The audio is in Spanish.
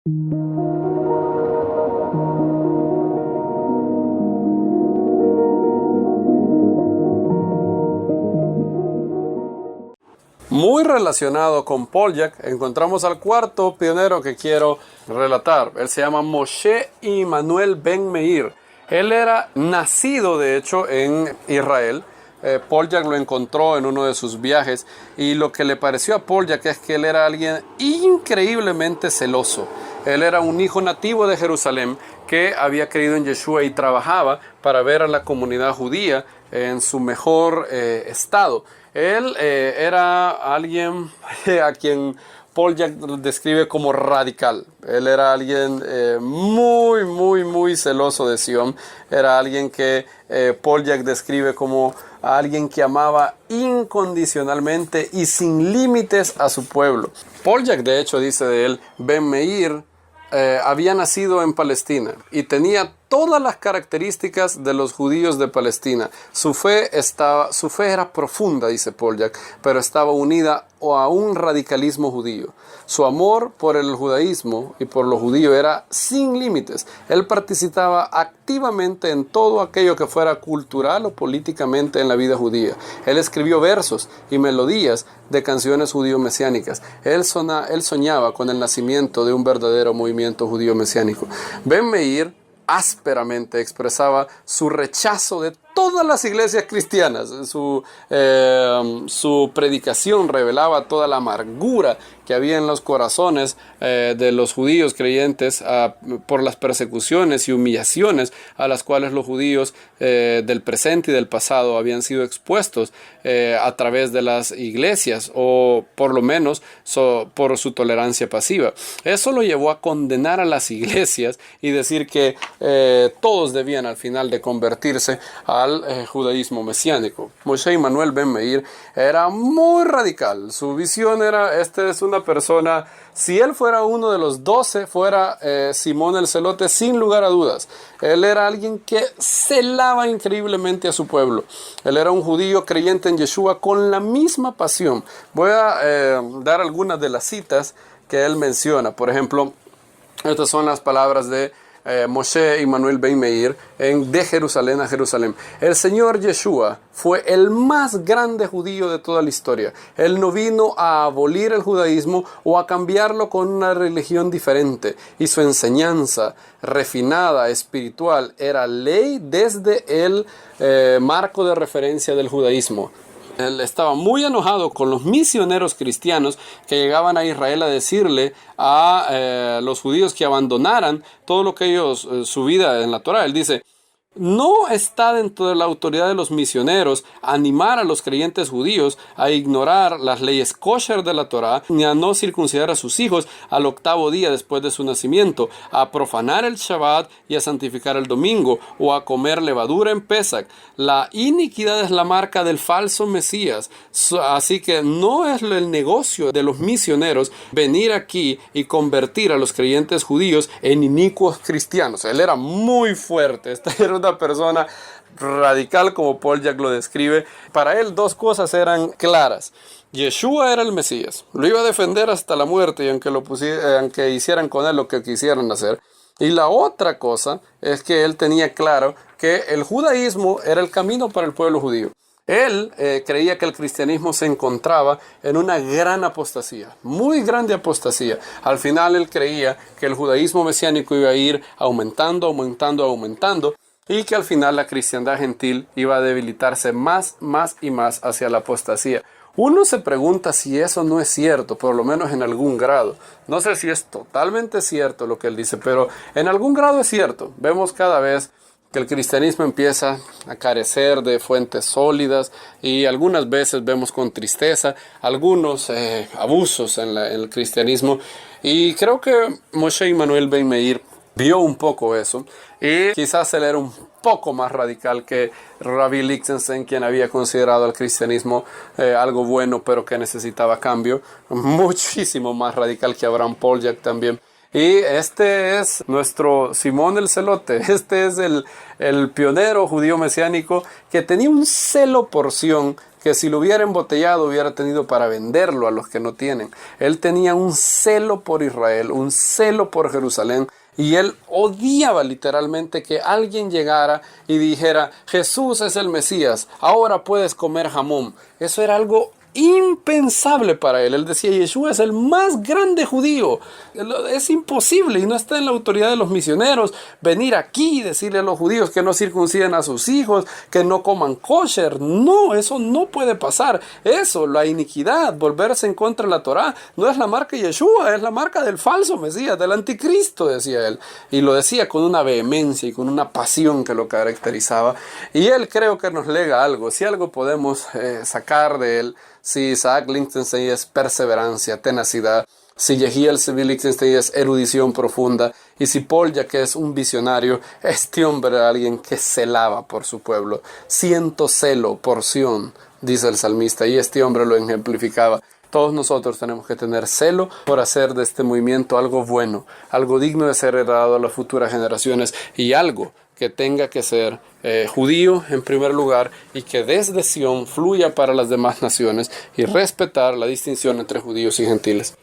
Muy relacionado con Poljak, encontramos al cuarto pionero que quiero relatar. Él se llama Moshe Immanuel Ben Meir. Él era nacido, de hecho, en Israel. Poljak lo encontró en uno de sus viajes y lo que le pareció a Poljak es que él era alguien increíblemente celoso. Él era un hijo nativo de Jerusalén que había creído en Yeshua y trabajaba para ver a la comunidad judía en su mejor estado. Él era alguien a quien Poljak describe como radical. Él era alguien muy celoso de Sion. Era alguien que Poljak describe como alguien que amaba incondicionalmente y sin límites a su pueblo. Poljak, de hecho, dice de él, Ben Meir había nacido en Palestina y tenía todas las características de los judíos de Palestina. Su fe era profunda, dice Poljak, pero estaba unida a un radicalismo judío. Su amor por el judaísmo y por lo judío era sin límites. Él participaba activamente en todo aquello que fuera cultural o políticamente en la vida judía. Él escribió versos y melodías de canciones judío-mesiánicas. Él soñaba con el nacimiento de un verdadero movimiento judío-mesiánico. Ben Meir ásperamente expresaba su rechazo de todas las iglesias cristianas. Su predicación revelaba toda la amargura que había en los corazones de los judíos creyentes por las persecuciones y humillaciones a las cuales los judíos del presente y del pasado habían sido expuestos a través de las iglesias, o por lo menos por su tolerancia pasiva. Eso lo llevó a condenar a las iglesias y decir que todos debían al final de convertirse al judaísmo mesiánico. Moshe Immanuel Ben Meir era muy radical. Su visión era, esta es una persona, si él fuera uno de los 12, fuera Simón el Celote sin lugar a dudas. Él era alguien que celaba increíblemente a su pueblo. Él era un judío creyente en Yeshua con la misma pasión. Voy a dar algunas de las citas que él menciona. Por ejemplo, estas son las palabras de Moshe Immanuel Ben Meir de Jerusalén a Jerusalén. El Señor Yeshua fue el más grande judío de toda la historia. Él no vino a abolir el judaísmo o a cambiarlo con una religión diferente, y su enseñanza refinada, espiritual, era ley desde el marco de referencia del judaísmo. Él estaba muy enojado con los misioneros cristianos que llegaban a Israel a decirle a los judíos que abandonaran todo lo que ellos, su vida en la Torá. Él dice: no está dentro de la autoridad de los misioneros animar a los creyentes judíos a ignorar las leyes kosher de la Torá, ni a no circuncidar a sus hijos al 8º día después de su nacimiento, a profanar el Shabbat y a santificar el domingo, o a comer levadura en Pesach. La iniquidad es la marca del falso Mesías, así que no es el negocio de los misioneros venir aquí y convertir a los creyentes judíos en inicuos cristianos. Él era muy fuerte. Esta era una persona radical, como Poljak lo describe. Para él, dos cosas eran claras: Yeshua era el Mesías, lo iba a defender hasta la muerte, y aunque hicieran con él lo que quisieran hacer. Y la otra cosa es que él tenía claro que el judaísmo era el camino para el pueblo judío. Él creía que el cristianismo se encontraba en una gran apostasía, muy grande apostasía. Al final él creía que el judaísmo mesiánico iba a ir aumentando, y que al final la cristiandad gentil iba a debilitarse más y más hacia la apostasía. Uno se pregunta si eso no es cierto, por lo menos en algún grado. No sé si es totalmente cierto lo que él dice, pero en algún grado es cierto. Vemos cada vez que el cristianismo empieza a carecer de fuentes sólidas, y algunas veces vemos con tristeza algunos abusos en el cristianismo. Y creo que Moshe Immanuel Ben Meir vio un poco eso, y quizás él era un poco más radical que Rabbi Lichtenstein, quien había considerado al cristianismo algo bueno pero que necesitaba cambio. Muchísimo más radical que Abraham Poljak también. Y este es nuestro Simón el Celote. Este es el pionero judío mesiánico que tenía un celo por Sion que si lo hubiera embotellado hubiera tenido para venderlo a los que no tienen. Él tenía un celo por Israel, un celo por Jerusalén, y él odiaba literalmente que alguien llegara y dijera: Jesús es el Mesías, ahora puedes comer jamón. Eso era algo impensable para él. Él decía: Yeshua es el más grande judío. Es imposible, y no está en la autoridad de los misioneros venir aquí y decirle a los judíos que no circunciden a sus hijos, que no coman kosher. No, eso no puede pasar. Eso, la iniquidad, volverse en contra de la Torá, no es la marca de Yeshua, es la marca del falso Mesías, del anticristo, decía él. Y lo decía con una vehemencia y con una pasión que lo caracterizaba. Y él, creo que nos lega algo. Si algo podemos sacar de él, si Isaac Lichtenstein es perseverancia, tenacidad, si Yehiel Lichtenstein es erudición profunda, y si Paul Jacques es un visionario, este hombre era alguien que celaba por su pueblo. Siento celo, porción, dice el salmista, y este hombre lo ejemplificaba. Todos nosotros tenemos que tener celo por hacer de este movimiento algo bueno, algo digno de ser heredado a las futuras generaciones, y algo que tenga que ser judío en primer lugar, y que desde Sion fluya para las demás naciones, y respetar la distinción entre judíos y gentiles.